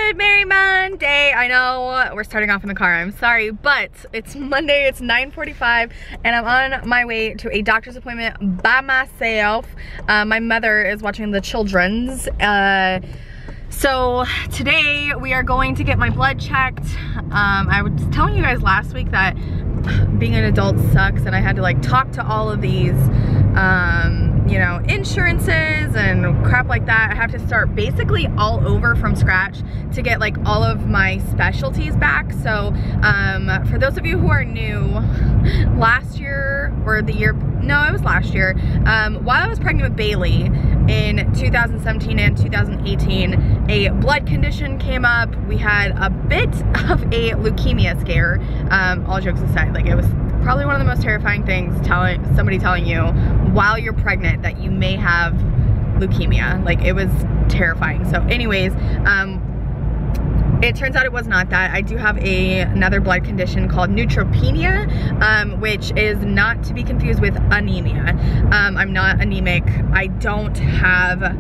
Good Merry Monday. I know we're starting off in the car, I'm sorry, but it's Monday, it's 9:45, and I'm on my way to a doctor's appointment by myself. My mother is watching the children's. So today we are going to get my blood checked. I was telling you guys last week that being an adult sucks, and I had to like talk to all of these you know, insurances and crap like that. I have to start basically all over from scratch to get like all of my specialties back. So for those of you who are new, last year or the year, no, it was last year, while I was pregnant with Bailey in 2017 and 2018, a blood condition came up. We had a bit of a leukemia scare. All jokes aside, like it was probably one of the most terrifying things, somebody telling you while you're pregnant that you may have leukemia. Like, it was terrifying. So anyways, it turns out it was not that. I do have another blood condition called neutropenia, which is not to be confused with anemia. I'm not anemic. I don't have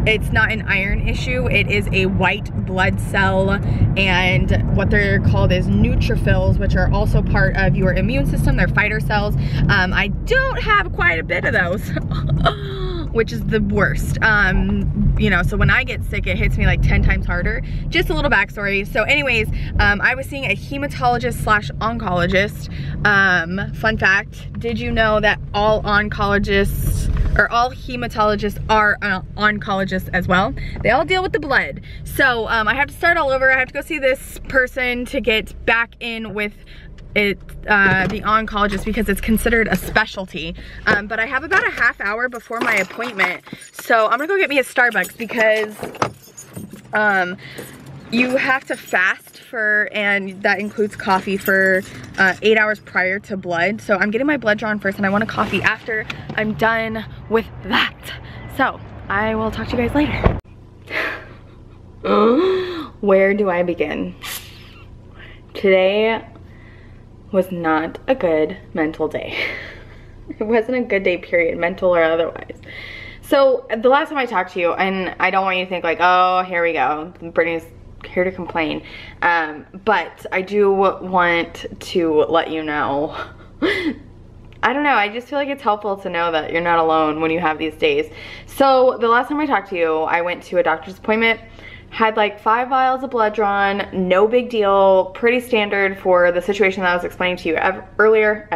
it's not an iron issue, it is a white blood cell, and what they're called is neutrophils, which are also part of your immune system. They're fighter cells. I don't have quite a bit of those, which is the worst. You know, so when I get sick, it hits me like 10 times harder. Just a little backstory. So anyways, I was seeing a hematologist slash oncologist. Fun fact, did you know that all oncologists or all hematologists are oncologists as well? They all deal with the blood. So I have to start all over. I have to go see this person to get back in with the oncologist because it's considered a specialty. But I have about a half hour before my appointment. So I'm gonna go get me a Starbucks because you have to fast and that includes coffee for 8 hours prior to blood. So I'm getting my blood drawn first and I want a coffee after I'm done with that. So I will talk to you guys later. Where do I begin? Today was not a good mental day. It wasn't a good day, period, mental or otherwise. So the last time I talked to you, and I don't want you to think like, oh, here we go, Brittany's here to complain, but I do want to let you know, I don't know, I just feel like it's helpful to know that you're not alone when you have these days. So the last time I talked to you, I went to a doctor's appointment, had like 5 vials of blood drawn, no big deal, pretty standard for the situation that I was explaining to you earlier.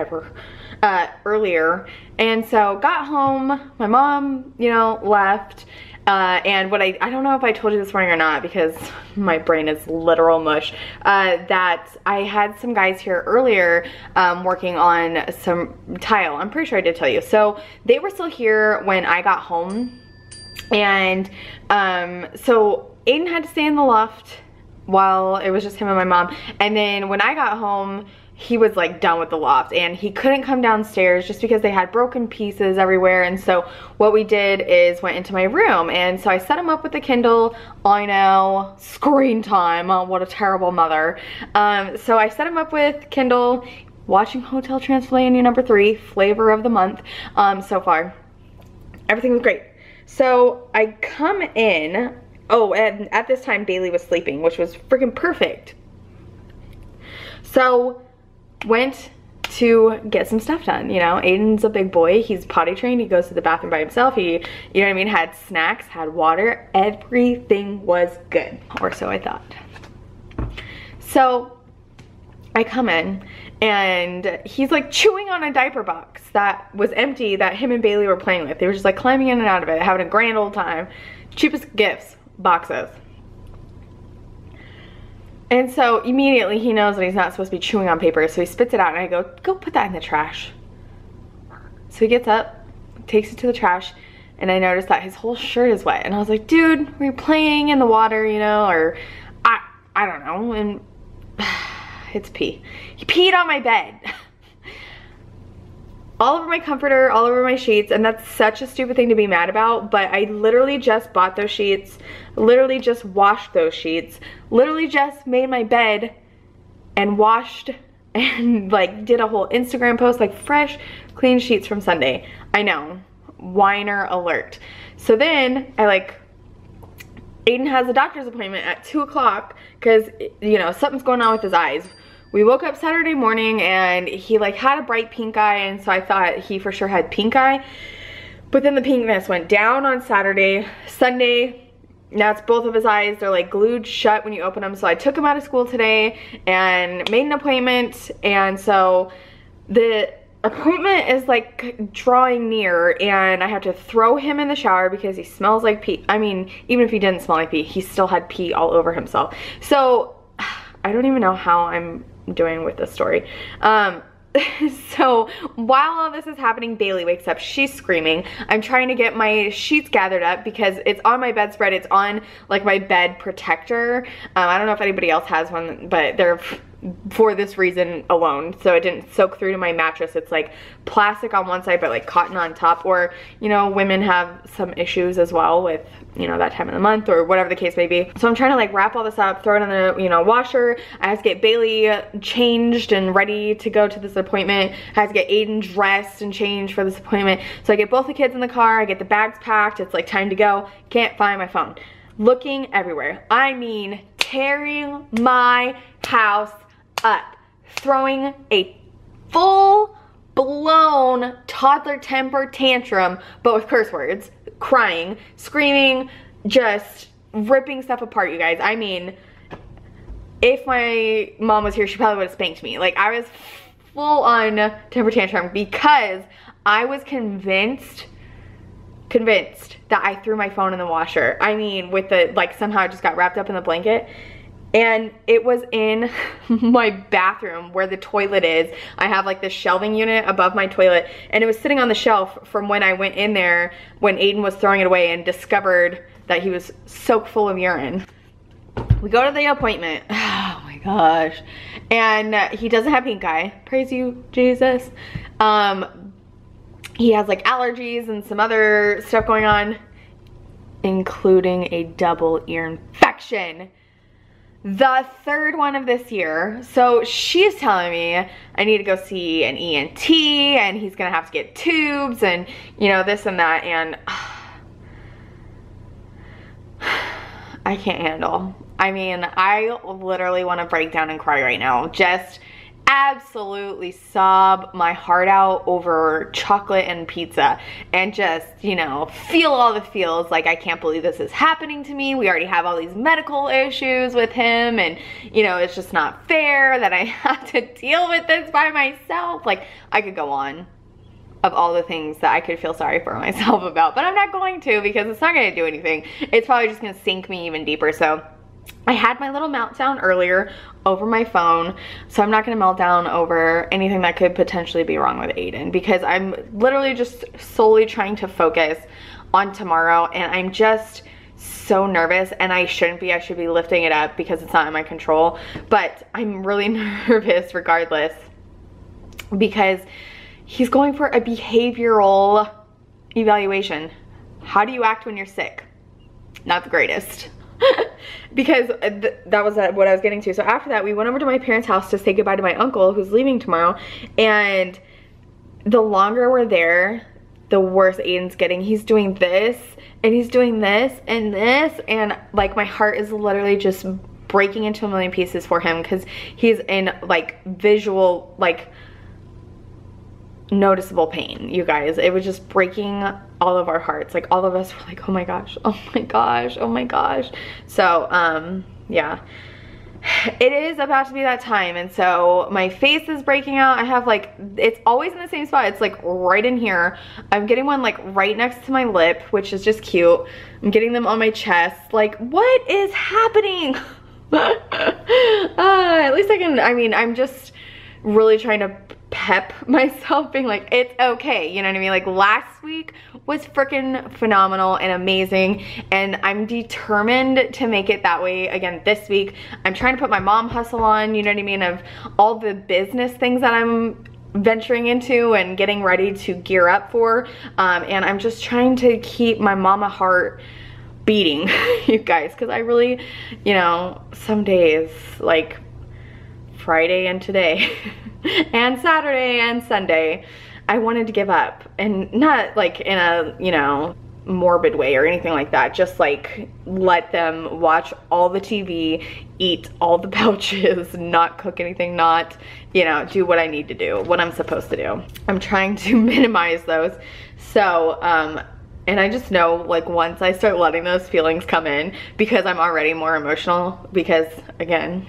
And so got home, my mom, you know, left. And what I don't know if I told you this morning or not because my brain is literal mush, that I had some guys here earlier working on some tile. I'm pretty sure I did tell you. So they were still here when I got home. And so Aiden had to stay in the loft while it was just him and my mom. And then when I got home, he was like done with the loft and he couldn't come downstairs just because they had broken pieces everywhere. And so what we did is went into my room, and so I set him up with the Kindle. I know, screen time, oh, what a terrible mother. So I set him up with Kindle, watching Hotel Transylvania #3, flavor of the month so far. Everything was great. So I come in, oh, and at this time Bailey was sleeping, which was freaking perfect. So went to get some stuff done. You know, Aiden's a big boy, he's potty trained, he goes to the bathroom by himself, he, you know what I mean, had snacks, had water, everything was good, or so I thought. So I come in and he's like chewing on a diaper box that was empty that him and Bailey were playing with. They were just like climbing in and out of it, having a grand old time. Cheapest gifts, boxes. And so immediately he knows that he's not supposed to be chewing on paper, so he spits it out and I go put that in the trash. So he gets up, takes it to the trash, and I noticed that his whole shirt is wet. And I was like, dude, were you playing in the water, you know, or I don't know, and it's pee. He peed on my bed. All over my comforter, all over my sheets, and that's such a stupid thing to be mad about, but I literally just bought those sheets, literally just washed those sheets, literally just made my bed and washed and like did a whole Instagram post, like fresh, clean sheets from Sunday. I know, whiner alert. So then I like Aiden has a doctor's appointment at 2 o'clock because, you know, something's going on with his eyes. We woke up Saturday morning and he like had a bright pink eye, and so I thought he for sure had pink eye. But then the pinkness went down on Saturday. Sunday, now it's both of his eyes. They're like glued shut when you open them. So I took him out of school today and made an appointment. And so the appointment is like drawing near, and I have to throw him in the shower because he smells like pee. I mean, even if he didn't smell like pee, he still had pee all over himself. So I don't even know how I'm doing with this story. So while all this is happening, Bailey wakes up. She's screaming. I'm trying to get my sheets gathered up because it's on my bedspread. It's on like my bed protector. I don't know if anybody else has one, but they're for this reason alone, so it didn't soak through to my mattress. It's like plastic on one side but like cotton on top, or you know, women have some issues as well with, you know, that time of the month or whatever the case may be. So I'm trying to like wrap all this up, throw it in the, you know, washer. I have to get Bailey changed and ready to go to this appointment. I have to get Aiden dressed and changed for this appointment. So I get both the kids in the car, I get the bags packed, it's like time to go. Can't find my phone. Looking everywhere. I mean, tearing my house up, throwing a full-blown toddler temper tantrum, but with curse words, crying, screaming, just ripping stuff apart, you guys. I mean, if my mom was here, she probably would have spanked me. Like, I was full on temper tantrum because I was convinced that I threw my phone in the washer. I mean, with the, like, somehow it just got wrapped up in the blanket. And it was in my bathroom where the toilet is. I have like this shelving unit above my toilet, and it was sitting on the shelf from when I went in there when Aiden was throwing it away and discovered that he was soaked full of urine. We go to the appointment. Oh my gosh. And he doesn't have pink eye. Praise you, Jesus. He has like allergies and some other stuff going on, including a double ear infection. The third one of this year. So she's telling me I need to go see an ENT, and he's gonna have to get tubes and, you know, this and that, and I can't handle. I mean, I literally want to break down and cry right now. Just absolutely sob my heart out over chocolate and pizza, and just, you know, feel all the feels. Like, I can't believe this is happening to me. We already have all these medical issues with him, and, you know, it's just not fair that I have to deal with this by myself. Like, I could go on of all the things that I could feel sorry for myself about, but I'm not going to, because it's not going to do anything. It's probably just going to sink me even deeper. So I had my little meltdown earlier over my phone, so I'm not gonna melt down over anything that could potentially be wrong with Aiden, because I'm literally just solely trying to focus on tomorrow, and I'm just so nervous, and I shouldn't be. I should be lifting it up because it's not in my control, but I'm really nervous regardless, because he's going for a behavioral evaluation. How do you act when you're sick? Not the greatest. Because that was what I was getting to. So after that, we went over to my parents' house to say goodbye to my uncle who's leaving tomorrow, and the longer we're there, the worse Aiden's getting. He's doing this and he's doing this and this, and like my heart is literally just breaking into a million pieces for him, because he's in like visual, like noticeable pain, you guys. It was just breaking all of our hearts. Like, all of us were like, oh my gosh, oh my gosh, oh my gosh. So yeah, it is about to be that time, and so my face is breaking out. I have like, it's always in the same spot. It's like right in here. I'm getting one like right next to my lip, which is just cute. I'm getting them on my chest. Like, what is happening? At least I can, I mean, I'm just really trying to pep myself, being like, it's okay, you know what I mean? Like, last week was freaking phenomenal and amazing, and I'm determined to make it that way again this week. I'm trying to put my mom hustle on, you know what I mean, of all the business things that I'm venturing into and getting ready to gear up for, and I'm just trying to keep my mama heart beating, you guys, because I really, you know, some days, like Friday and today and Saturday and Sunday, I wanted to give up, and not like in a, you know, morbid way or anything like that. Just like let them watch all the TV, eat all the pouches, not cook anything, not, you know, do what I need to do, what I'm supposed to do. I'm trying to minimize those. So, and I just know, like, once I start letting those feelings come in, because I'm already more emotional, because again,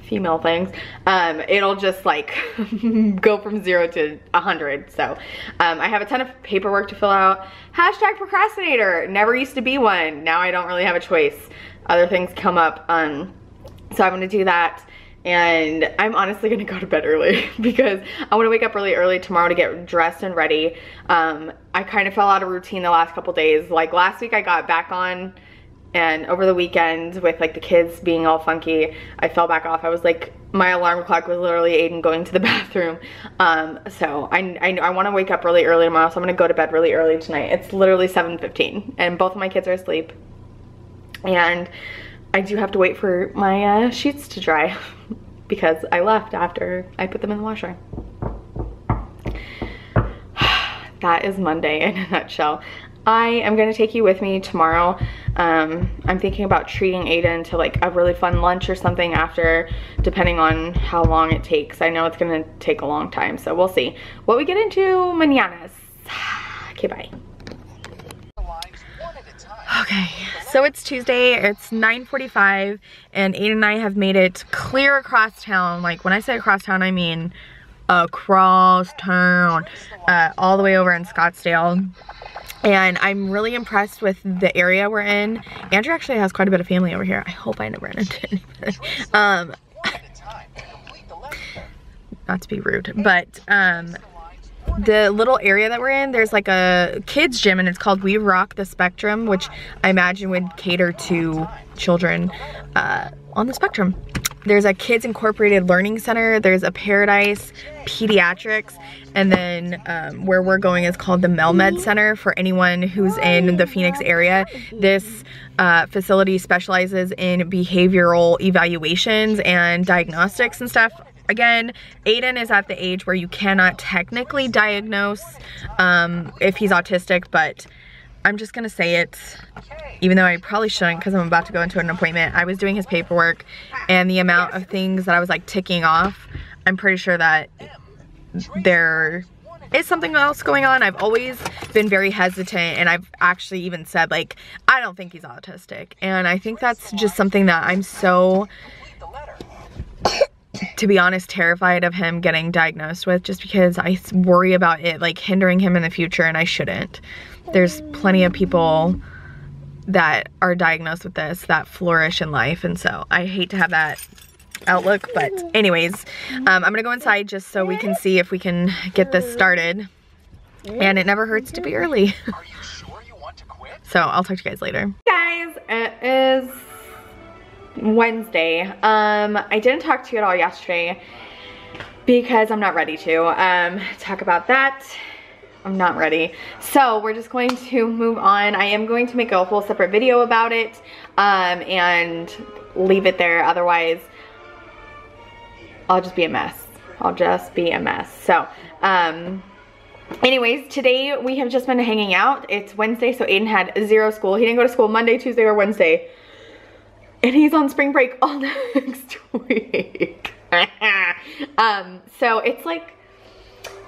female things, it'll just like go from 0 to 100. So I have a ton of paperwork to fill out. Hashtag procrastinator, never used to be one. Now I don't really have a choice. Other things come up, so I'm gonna do that. And I'm honestly gonna go to bed early because I wanna wake up really early tomorrow to get dressed and ready. I kind of fell out of routine the last couple days. Like last week I got back on, and over the weekend with like the kids being all funky, I fell back off. I was like, my alarm clock was literally Aiden going to the bathroom. So I wanna wake up really early tomorrow, so I'm gonna go to bed really early tonight. It's literally 7:15 and both of my kids are asleep. And I do have to wait for my sheets to dry because I left after I put them in the washer. That is Monday in a nutshell. I am gonna take you with me tomorrow. I'm thinking about treating Aiden to like a really fun lunch or something after, depending on how long it takes. I know it's gonna take a long time, so we'll see what we get into mañanas. Okay, bye. Okay, so it's Tuesday, it's 9:45, and Aiden and I have made it clear across town. Like when I say across town, I mean across town, all the way over in Scottsdale. And I'm really impressed with the area we're in. Andrew actually has quite a bit of family over here. I hope I never run into anybody. Not to be rude, but the little area that we're in, there's like a kids gym and it's called We Rock the Spectrum, which I imagine would cater to children on the spectrum. There's a Kids Incorporated Learning Center, there's a Paradise Pediatrics, and then where we're going is called the Melmed Center for anyone who's in the Phoenix area. This facility specializes in behavioral evaluations and diagnostics and stuff. Again, Aiden is at the age where you cannot technically diagnose if he's autistic, but I'm just gonna say it, even though I probably shouldn't because I'm about to go into an appointment. I was doing his paperwork and the amount of things that I was like ticking off, I'm pretty sure that there is something else going on. I've always been very hesitant, and I've actually even said like, I don't think he's autistic. And I think that's just something that I'm so, to be honest, terrified of him getting diagnosed with, just because I worry about it like hindering him in the future, and I shouldn't. There's plenty of people that are diagnosed with this that flourish in life, and so I hate to have that outlook. But anyways, I'm gonna go inside just so we can see if we can get this started, and it never hurts to be early. Are you sure you want to quit? So I'll talk to you guys later. Guys, it is Wednesday. I didn't talk to you at all yesterday because I'm not ready to talk about that. I'm not ready. So we're just going to move on. I am going to make a whole separate video about it and leave it there. Otherwise, I'll just be a mess. I'll just be a mess. So anyways, today we have just been hanging out. It's Wednesday, so Aiden had 0 school. He didn't go to school Monday, Tuesday, or Wednesday. And he's on spring break all next week. So it's like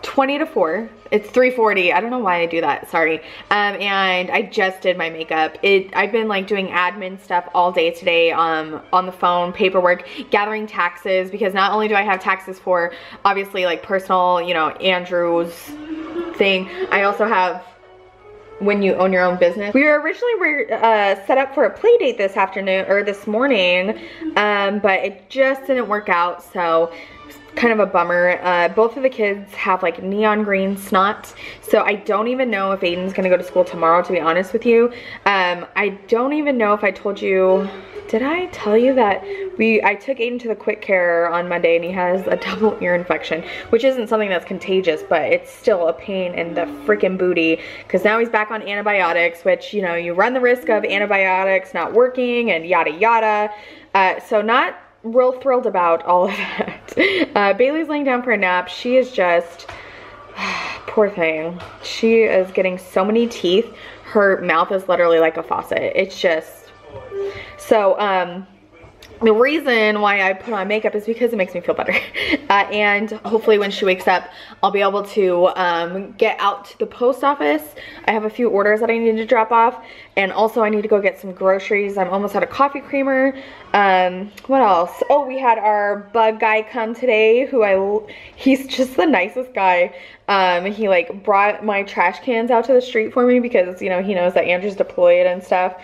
20 to 4. It's 3:40. I don't know why I do that, sorry. And I just did my makeup. I've been like doing admin stuff all day today on the phone, paperwork, gathering taxes, because not only do I have taxes for obviously like personal, you know, Andrew's thing, I also have when you own your own business. We originally set up for a play date this afternoon, or this morning, but it just didn't work out, so kind of a bummer. Both of the kids have like neon green snot, so I don't even know if Aiden's gonna go to school tomorrow, to be honest with you. I don't even know if I told you, did I tell you that I took Aiden to the quick care on Monday and he has a double ear infection, which isn't something that's contagious, but it's still a pain in the freaking booty, because now he's back on antibiotics, which, you know, you run the risk of antibiotics not working and yada yada. So not real thrilled about all of that. Bailey's laying down for a nap. She is just, poor thing. She is getting so many teeth. her mouth is literally like a faucet. It's just, so, the reason why I put on makeup is because it makes me feel better. And hopefully when she wakes up, I'll be able to get out to the post office. I have a few orders that I need to drop off. And also I need to go get some groceries. I'm almost out of coffee creamer. What else? Oh, we had our bug guy come today he's just the nicest guy. He like brought my trash cans out to the street for me because, you know, he knows that Andrew's deployed and stuff.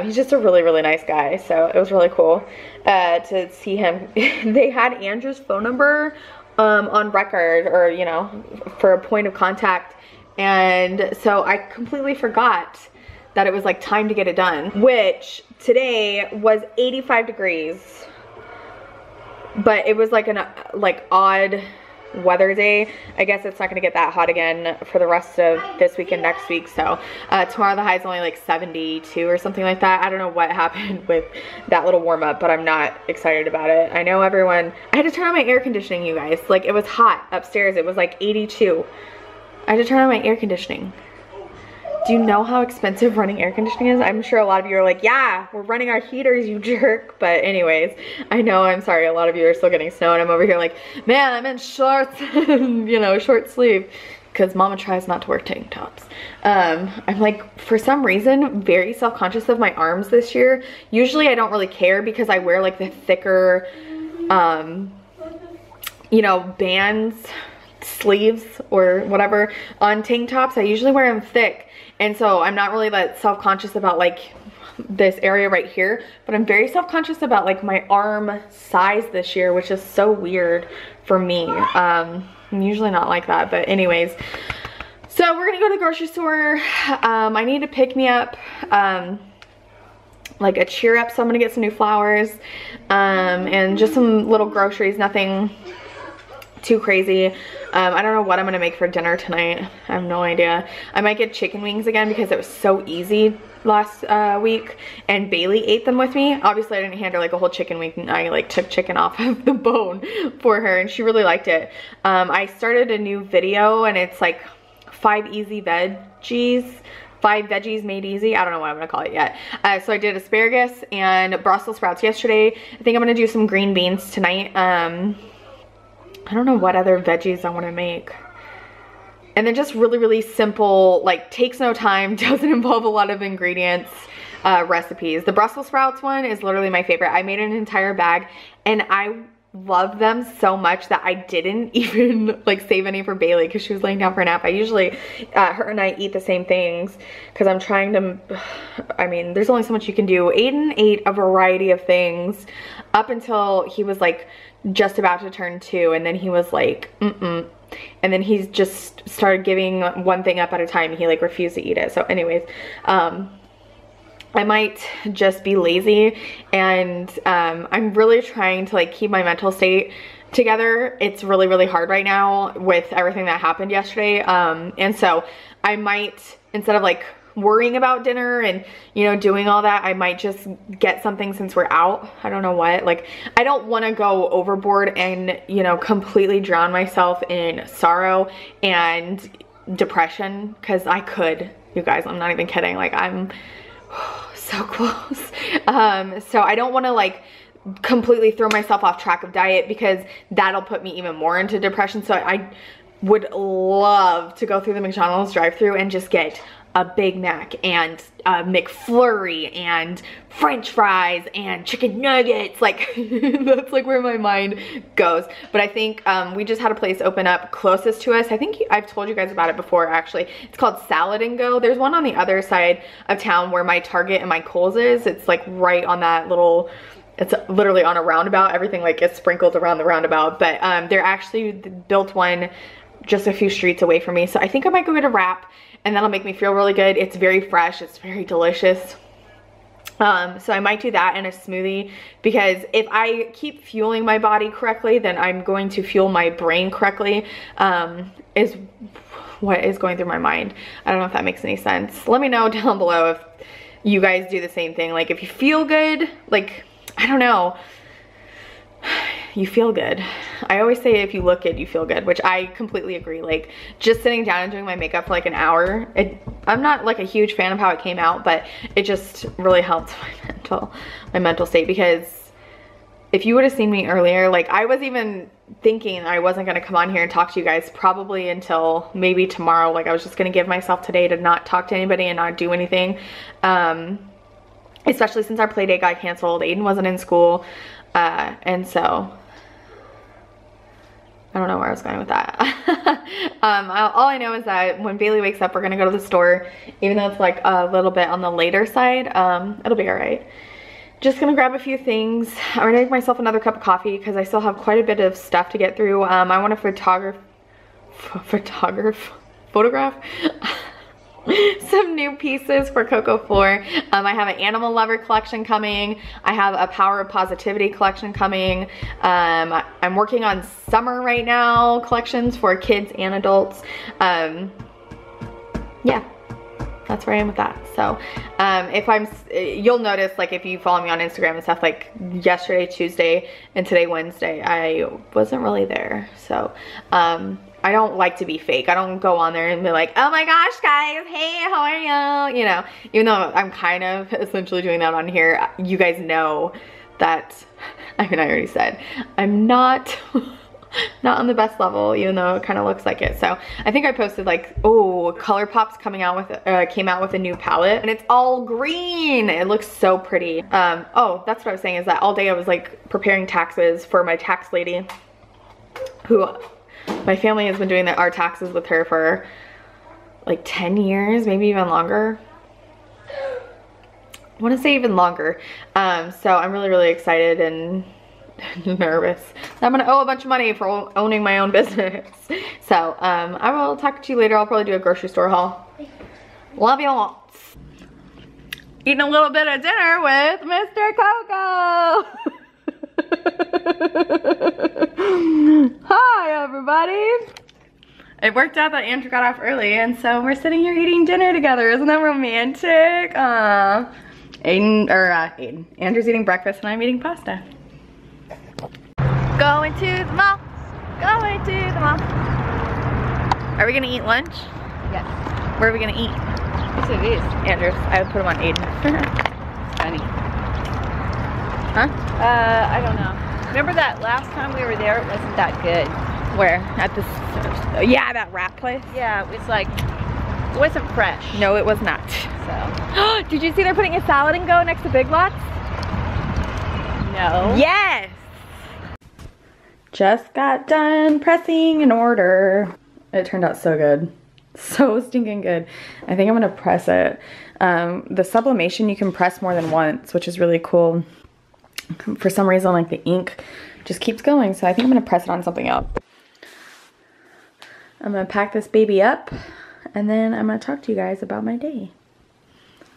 He's just a really, really nice guy. So it was really cool to see him. They had Andrew's phone number on record, or, you know, for a point of contact. And so I completely forgot that it was like time to get it done, which today was 85 degrees, but it was like an odd weather day. I guess it's not gonna get that hot again for the rest of this week and next week. So tomorrow the high is only like 72 or something like that. I don't know what happened with that little warm up, but I'm not excited about it. I know everyone, I had to turn on my air conditioning, you guys. Like, it was hot upstairs. It was like 82. I had to turn on my air conditioning. Do you know how expensive running air conditioning is? I'm sure a lot of you are like, yeah, we're running our heaters, you jerk. But anyways, I know, I'm sorry, a lot of you are still getting snow, and I'm over here like, man, I'm in shorts, you know, short sleeve, because mama tries not to wear tank tops. I'm like, for some reason, very self-conscious of my arms this year. Usually I don't really care because I wear like the thicker, you know, bands, sleeves or whatever on tank tops. I usually wear them thick. And so I'm not really that self-conscious about like this area right here, but I'm very self-conscious about like my arm size this year, which is so weird for me. I'm usually not like that, but anyways. So we're gonna go to the grocery store. I need to pick me up like a cheer up, so I'm gonna get some new flowers and just some little groceries, nothing too crazy. I don't know what I'm gonna make for dinner tonight. I have no idea. I might get chicken wings again because it was so easy last week, and Bailey ate them with me. Obviously I didn't hand her like a whole chicken wing. I like took chicken off of the bone for her, and she really liked it. I started a new video, and it's like 5 veggies made easy. I don't know what I'm gonna call it yet. So I did asparagus and Brussels sprouts yesterday. I think I'm gonna do some green beans tonight. I don't know what other veggies I want to make. And then just really, really simple, like takes no time, doesn't involve a lot of ingredients, recipes. The Brussels sprouts one is literally my favorite. I made an entire bag, and I love them so much that I didn't even like save any for Bailey because she was laying down for a nap. I usually, her and I eat the same things because I'm trying to, I mean, there's only so much you can do. Aiden ate a variety of things up until he was like just about to turn 2, and then he was like, and then he's just started giving one thing up at a time. He like refused to eat it. So anyways, I might just be lazy, and I'm really trying to like keep my mental state together. It's really, really hard right now with everything that happened yesterday. And so I might, instead of like worrying about dinner and, you know, doing all that, I might just get something since we're out. I don't know what, like, I don't want to go overboard and, you know, completely drown myself in sorrow and depression, because I could, you guys, I'm not even kidding. Like, I'm so close. So I don't want to like completely throw myself off track of diet, because that'll put me even more into depression. So I would love to go through the McDonald's drive-thru and just get a Big Mac and a McFlurry and French fries and chicken nuggets. Like, that's like where my mind goes. But I think we just had a place open up closest to us. I think I've told you guys about it before, actually. It's called Salad and Go. There's one on the other side of town where my Target and my Kohl's is. It's like right on that little, it's literally on a roundabout. Everything like is sprinkled around the roundabout. But they're actually built one just a few streets away from me. So I think I might go get a wrap, and that'll make me feel really good. It's very fresh, it's very delicious. So I might do that and a smoothie, because if I keep fueling my body correctly, then I'm going to fuel my brain correctly, is what is going through my mind. I don't know if that makes any sense. Let me know down below if you guys do the same thing. Like, if you feel good, like, I don't know, you feel good. I always say if you look good, you feel good, which I completely agree. Like just sitting down and doing my makeup for like an hour, I'm not like a huge fan of how it came out, but it just really helped my mental state, because if you would have seen me earlier, like I was even thinking I wasn't gonna come on here and talk to you guys probably until maybe tomorrow. Like I was just gonna give myself today to not talk to anybody and not do anything. Especially since our play date got canceled. Aiden wasn't in school. And so I don't know where I was going with that. All I know is that when Bailey wakes up, we're gonna go to the store, even though it's like a little bit on the later side. It'll be all right. Just gonna grab a few things. I'm gonna make myself another cup of coffee because I still have quite a bit of stuff to get through. I want to photograph some new pieces for Cocco floor. I have an animal lover collection coming. I have a power of positivity collection coming. I'm working on summer right now collections for kids and adults. Yeah, that's where I am with that. So you'll notice, like if you follow me on Instagram and stuff, like yesterday Tuesday and today Wednesday, I wasn't really there. So I don't like to be fake. I don't go on there and be like, oh my gosh guys, hey, how are you? You know, even though I'm kind of essentially doing that on here, you guys know that, I mean, I already said, I'm not on the best level, even though it kind of looks like it. So I think I posted like, oh, ColourPop's came out with a new palette, and it's all green. It looks so pretty. Oh, that's what I was saying, is that all day I was like preparing taxes for my tax lady, who my family has been doing our taxes with her for like 10 years, maybe even longer. I want to say even longer. So I'm really, really excited and nervous. I'm gonna owe a bunch of money for owning my own business. So I will talk to you later. I'll probably do a grocery store haul. Love you lots. Eating a little bit of dinner with Mr. Cocco. Hi everybody. It worked out that Andrew got off early, and so we're sitting here eating dinner together. Isn't that romantic? Andrew's eating breakfast and I'm eating pasta. Going to the mall. Going to the mall. Are we gonna eat lunch? Yes. Where are we gonna eat? Yes, it is. Andrews. I would put them on Aiden. Funny. Huh? I don't know. Remember that last time we were there, it wasn't that good. Where? At this, yeah, that wrap place? Yeah, it was like, it wasn't fresh. No, it was not. So. Did you see they're putting a salad and go next to Big Lots? No. Yes! Just got done pressing an order. It turned out so good. So stinking good. I think I'm gonna press it. The sublimation you can press more than once, which is really cool. For some reason, like the ink just keeps going, so I think I'm gonna press it on something else. I'm gonna pack this baby up, and then I'm gonna talk to you guys about my day.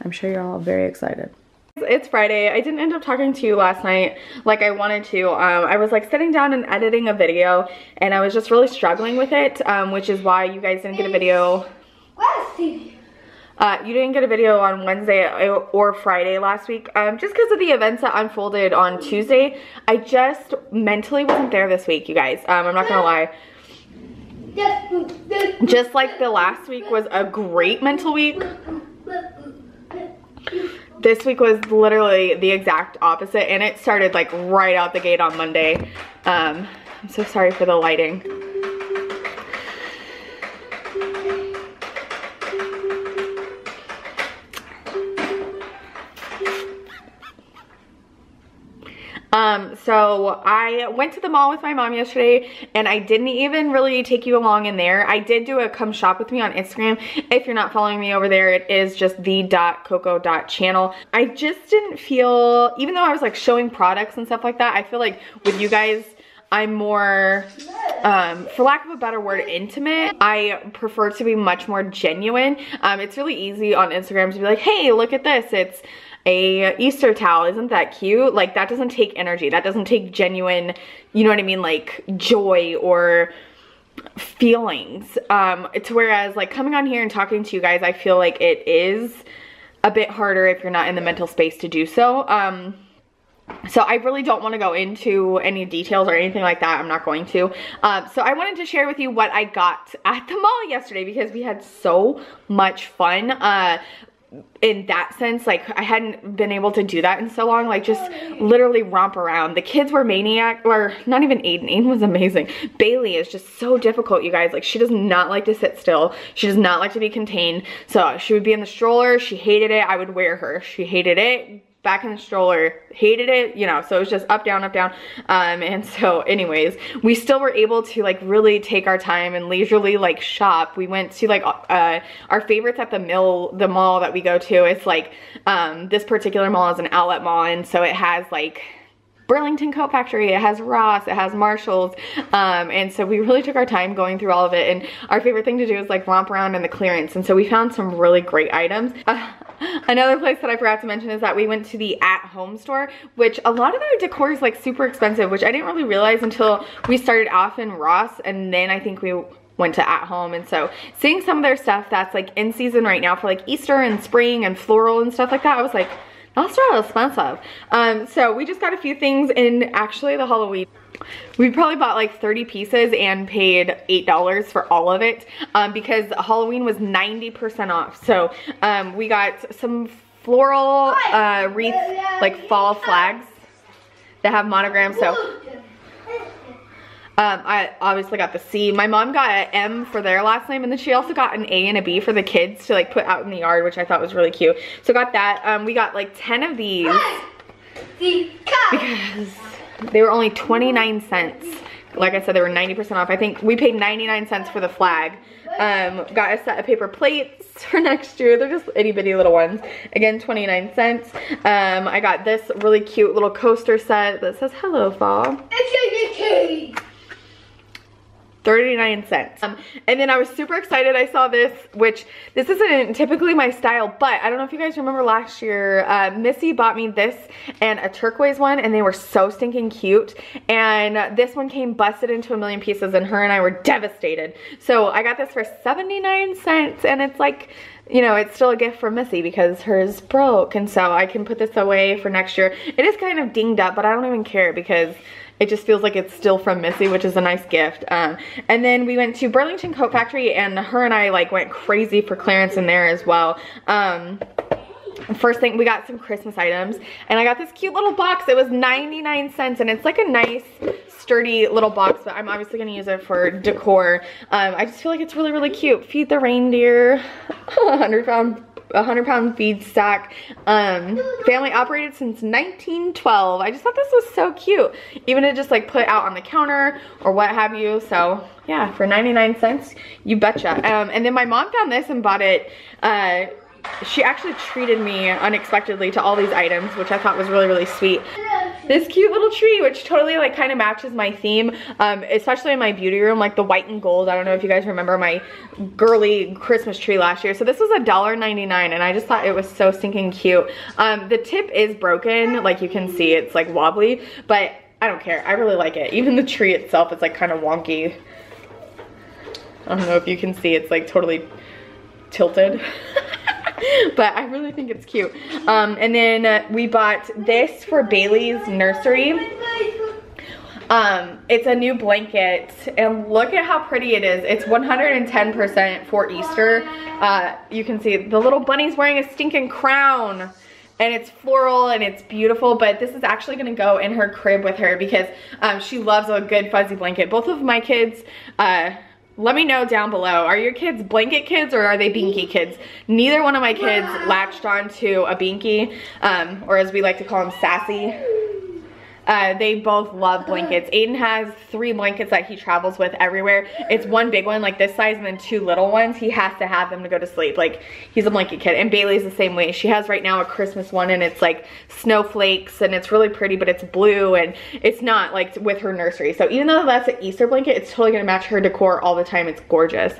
I'm sure you're all very excited. It's Friday. I didn't end up talking to you last night like I wanted to. I was like sitting down and editing a video, and I was just really struggling with it, which is why you guys didn't get a video. You didn't get a video on Wednesday or Friday last week, just because of the events that unfolded on Tuesday. I just mentally wasn't there this week, you guys. I'm not gonna lie. Just like the last week was a great mental week, this week was literally the exact opposite, and it started like right out the gate on Monday. I'm so sorry for the lighting. So I went to the mall with my mom yesterday, and I didn't even really take you along in there. I did do a come shop with me on Instagram. If you're not following me over there, it is just the.cocco.channel. I just didn't feel, even though I was like showing products and stuff like that, I feel like with you guys, I'm more, for lack of a better word, intimate. I prefer to be much more genuine. It's really easy on Instagram to be like, hey, look at this. It's a Easter towel, isn't that cute? Like, that doesn't take energy, that doesn't take genuine, you know what I mean, like joy or feelings. It's whereas like coming on here and talking to you guys, I feel like it is a bit harder if you're not in the mental space to do so. So I really don't want to go into any details or anything like that. I'm not going to. So I wanted to share with you what I got at the mall yesterday because we had so much fun. In that sense, like I hadn't been able to do that in so long, like just literally romp around. The kids were maniac, or not even Aiden. Aiden was amazing. Bailey is just so difficult, you guys. Like she does not like to sit still. She does not like to be contained. So she would be in the stroller. She hated it. I would wear her. She hated it. Back in the stroller, hated it, you know, so it was just up, down, and so anyways, we still were able to like really take our time and leisurely like shop. We went to like our favorites at the mall that we go to. It's like this particular mall is an outlet mall, and so it has like Burlington Coat Factory, it has Ross, it has Marshalls, and so we really took our time going through all of it, and our favorite thing to do is like romp around in the clearance, and so we found some really great items. Another place that I forgot to mention is that we went to the At Home store, which a lot of their decor is like super expensive, which I didn't really realize until we started off in Ross, and then I think we went to At Home. And so seeing some of their stuff that's like in season right now for like Easter and spring and floral and stuff like that, I was like, that's really expensive. So we just got a few things in actually the Halloween. We probably bought like 30 pieces and paid $8 for all of it because Halloween was 90% off. So we got some floral wreath, like fall flags that have monograms. So I obviously got the C. My mom got an M for their last name, and then she also got an A and a B for the kids to like put out in the yard, which I thought was really cute. So got that. We got like 10 of these because they were only 29 cents. Like I said, they were 90% off. I think we paid 99 cents for the flag. Got a set of paper plates for next year. They're just itty bitty little ones. Again, 29 cents. I got this really cute little coaster set that says hello fall. 39 cents. And then I was super excited. I saw this, which this isn't typically my style, but I don't know if you guys remember last year, Missy bought me this and a turquoise one, and they were so stinking cute. And this one came busted into a million pieces, and her and I were devastated. So I got this for 79 cents, and it's like, you know, it's still a gift from Missy because hers broke, and so I can put this away for next year. It is kind of dinged up, but I don't even care because it just feels like it's still from Missy, which is a nice gift. And then we went to Burlington Coat Factory, and her and I like went crazy for clearance in there as well. First thing, we got some Christmas items, and I got this cute little box. It was 99 cents, and it's like a nice sturdy little box, but I'm obviously gonna use it for decor. I just feel like it's really, really cute. Feed the reindeer, 100-pound feed stack, family operated since 1912. I just thought this was so cute, even to just like put out on the counter or what have you. So yeah, for 99 cents, you betcha. And then my mom found this and bought it. She actually treated me unexpectedly to all these items, which I thought was really, really sweet. This cute little tree, which totally like kind of matches my theme, especially in my beauty room, like the white and gold. I don't know if you guys remember my girly Christmas tree last year. So this was $1.99, and I just thought it was so stinking cute. The tip is broken, like you can see, it's like wobbly, but I don't care. I really like it. Even the tree itself is like kind of wonky. I don't know if you can see, it's like totally tilted. But I really think it's cute. And then we bought this for Bailey's nursery. It's a new blanket, and look at how pretty it is. It's 110% for Easter. You can see the little bunny's wearing a stinking crown, and it's floral and it's beautiful, but this is actually gonna go in her crib with her because she loves a good fuzzy blanket. Both of my kids, let me know down below, are your kids blanket kids or are they binky kids? Neither one of my kids latched onto a binky, or as we like to call them, sassy. They both love blankets. Aiden has 3 blankets that he travels with everywhere. It's one big one like this size and then 2 little ones. He has to have them to go to sleep. Like, he's a blanket kid. And Bailey's the same way. She has right now a Christmas one, and it's like snowflakes, and it's really pretty, but it's blue, and it's not like with her nursery. So even though that's an Easter blanket, it's totally gonna match her decor all the time. It's gorgeous.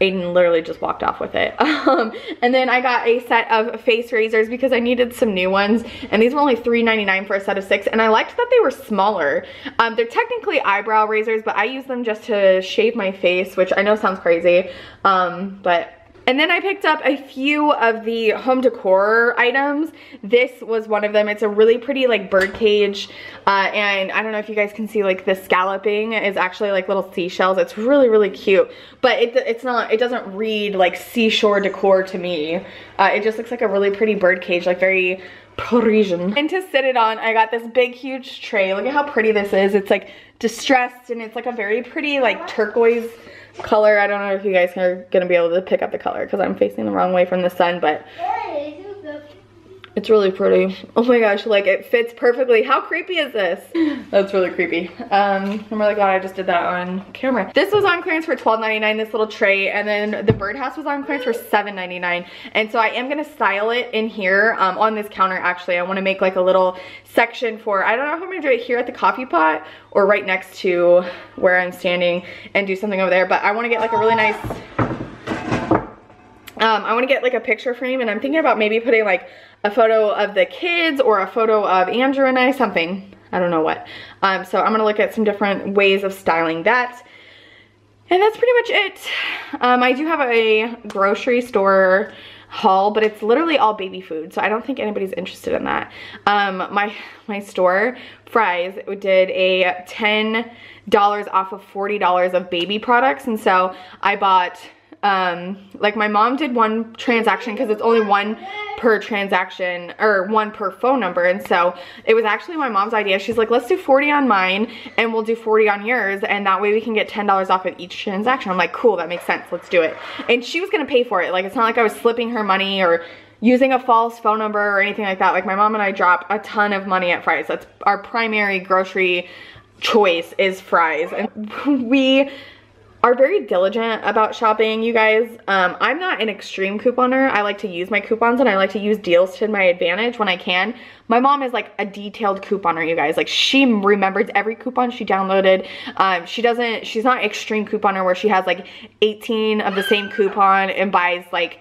Aiden literally just walked off with it. And then I got a set of face razors because I needed some new ones, and these were only $3.99 for a set of 6, and I liked that they were smaller. They're technically eyebrow razors, but I use them just to shave my face, which I know sounds crazy, but And then I picked up a few of the home decor items. This was one of them. It's a really pretty like bird cage. And I don't know if you guys can see like the scalloping is actually like little seashells. It's really, really cute. But it doesn't read like seashore decor to me. It just looks like a really pretty bird cage, like very Parisian. And to sit it on, I got this big, huge tray. Look at how pretty this is. It's like distressed and it's like a very pretty like turquoise color. I don't know if you guys are gonna be able to pick up the color because I'm facing the wrong way from the sun, but it's really pretty. Oh my gosh, like it fits perfectly. How creepy is this? That's really creepy. I'm really glad I just did that on camera. This was on clearance for $12.99, this little tray, and then the birdhouse was on clearance for $7.99. And so I am gonna style it in here on this counter. Actually, I wanna make like a little section for, I don't know if I'm gonna do it here at the coffee pot or right next to where I'm standing and do something over there, but I wanna get like a really nice, I wanna get like a picture frame, and I'm thinking about maybe putting like a photo of the kids or a photo of Andrew and I, something. I don't know what. So I'm gonna look at some different ways of styling that. And that's pretty much it. I do have a grocery store haul, but it's literally all baby food, so I don't think anybody's interested in that. My store, Fry's, did a $10 off of $40 of baby products, and so I bought like my mom did one transaction because it's only one per transaction or one per phone number, and so it was actually my mom's idea. She's like, let's do 40 on mine and we'll do 40 on yours, and that way we can get $10 off of each transaction. I'm like, cool, that makes sense, let's do it. And she was gonna pay for it. Like, it's not like I was slipping her money or using a false phone number or anything like that. Like, my mom and I drop a ton of money at Fry's. That's our primary grocery choice, is Fry's, and we are very diligent about shopping, you guys. I'm not an extreme couponer. I like to use my coupons and I like to use deals to my advantage when I can. My mom is like a detailed couponer, you guys. Like, she remembers every coupon she downloaded. She's not extreme couponer where she has like 18 of the same coupon and buys like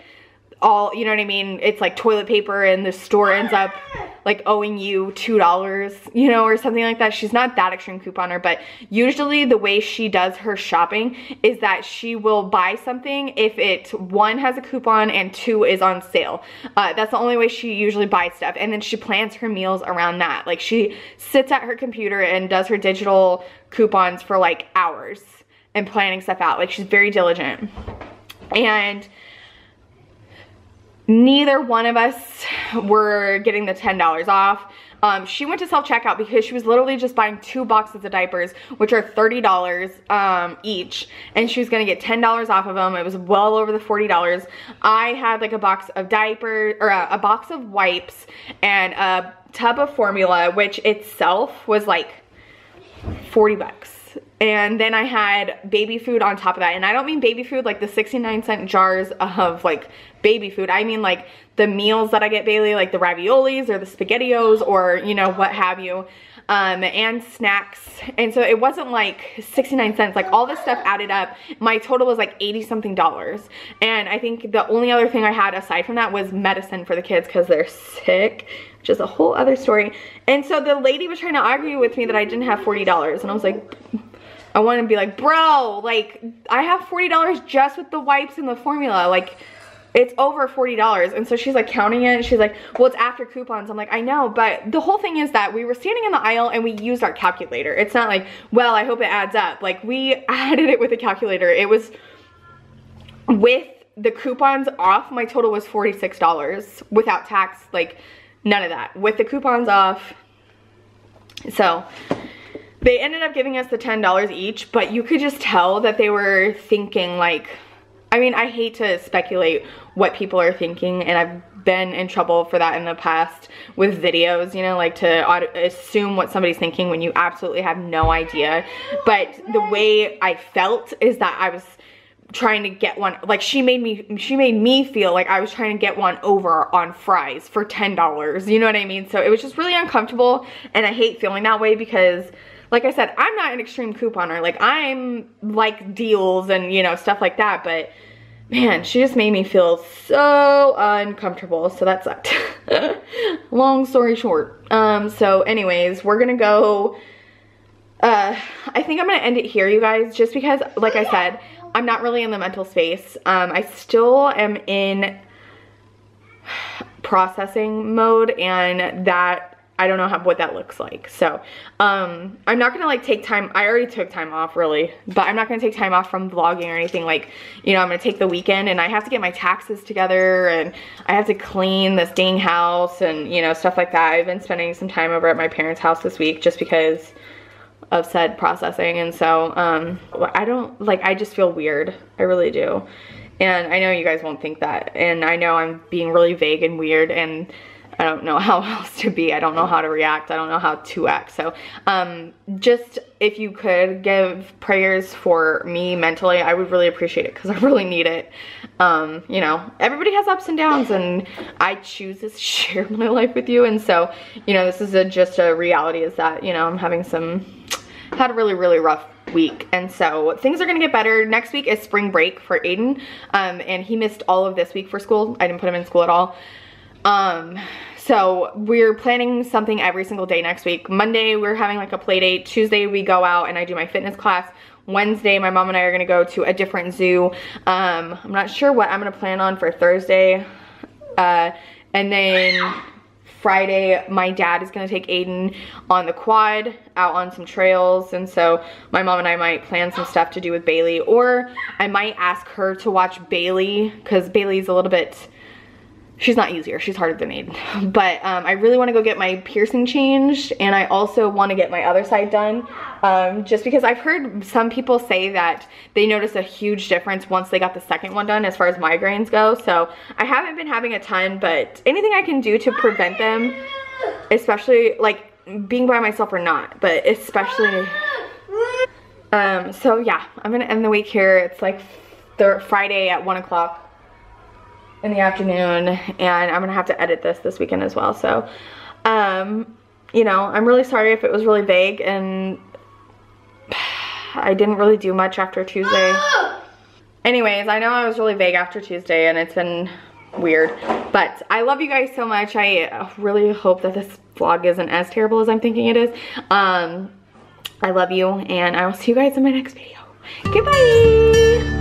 all, you know what I mean? It's like toilet paper and the store ends up like owing you $2, you know, or something like that. She's not that extreme couponer, but usually the way she does her shopping is that she will buy something if it, one, has a coupon and two, is on sale. That's the only way she usually buys stuff. And then she plans her meals around that. Like, she sits at her computer and does her digital coupons for like hours and planning stuff out. Like, she's very diligent. And neither one of us were getting the $10 off. She went to self-checkout because she was literally just buying 2 boxes of diapers, which are $30 each, and she was gonna get $10 off of them. It was well over the $40. I had like a box of diapers, or a box of wipes, and a tub of formula, which itself was like 40 bucks. And then I had baby food on top of that. And I don't mean baby food like the 69-cent jars of like baby food. I mean like the meals that I get daily, like the raviolis or the SpaghettiOs or, you know, what have you. And snacks. And so it wasn't like 69 cents. Like, all this stuff added up. My total was like 80-something dollars. And I think the only other thing I had aside from that was medicine for the kids because they're sick, which is a whole other story. And so the lady was trying to argue with me that I didn't have $40. And I was like, I want to be like, bro, like, I have $40 just with the wipes and the formula. Like, it's over $40. And so she's like counting it, and she's like, well, it's after coupons. I'm like, I know, but the whole thing is that we were standing in the aisle and we used our calculator. It's not like, well, I hope it adds up. Like, we added it with a calculator. It was, with the coupons off, my total was $46 without tax, like none of that. With the coupons off, so they ended up giving us the $10 each, but you could just tell that they were thinking like, I mean, I hate to speculate what people are thinking, and I've been in trouble for that in the past with videos, you know, like to assume what somebody's thinking when you absolutely have no idea. But the way I felt is that I was trying to get one, like, she made me feel like I was trying to get one over on Fry's for $10, you know what I mean? So it was just really uncomfortable, and I hate feeling that way because, like I said, I'm not an extreme couponer. Like, I'm like deals and, you know, stuff like that, but man, she just made me feel so uncomfortable, so that sucked. Long story short. So anyways, we're gonna go, I think I'm gonna end it here, you guys, just because, like I said, I'm not really in the mental space. I still am in processing mode, and that I don't know what that looks like. So I'm not gonna like take time. I already took time off really, but I'm not gonna take time off from vlogging or anything. Like, you know, I'm gonna take the weekend, and I have to get my taxes together, and I have to clean this dang house and, you know, stuff like that. I've been spending some time over at my parents' house this week just because of said processing. And so I just feel weird. I really do. And I know you guys won't think that, and I know I'm being really vague and weird, and I don't know how else to be. I don't know how to react. I don't know how to act. So just if you could give prayers for me mentally, I would really appreciate it, because I really need it. You know, everybody has ups and downs, and I choose to share my life with you. And so, you know, this is just a reality, is that, you know, I'm having had a really, really rough week, and so things are gonna get better. Next week is spring break for Aiden, and he missed all of this week for school. I didn't put him in school at all. So we're planning something every single day next week. Monday, we're having like a play date. Tuesday, we go out and I do my fitness class. Wednesday, my mom and I are gonna go to a different zoo. I'm not sure what I'm gonna plan on for Thursday. And then Friday, my dad is gonna take Aiden on the quad out on some trails, and so my mom and I might plan some stuff to do with Bailey, or I might ask her to watch Bailey, because Bailey's a little bit, she's not easier, she's harder than Aiden. But I really want to go get my piercing changed, and I also want to get my other side done, just because I've heard some people say that they notice a huge difference once they got the second one done as far as migraines go. So I haven't been having a ton, but anything I can do to prevent them, especially like being by myself or not, but especially so yeah, I'm gonna end the week here. It's like Friday at 1 o'clock in the afternoon, and I'm gonna have to edit this weekend as well. So you know, I'm really sorry if it was really vague, and I didn't really do much after Tuesday. Anyways, I know I was really vague after Tuesday, and it's been weird, but I love you guys so much. I really hope that this vlog isn't as terrible as I'm thinking it is. I love you, and I will see you guys in my next video. Goodbye.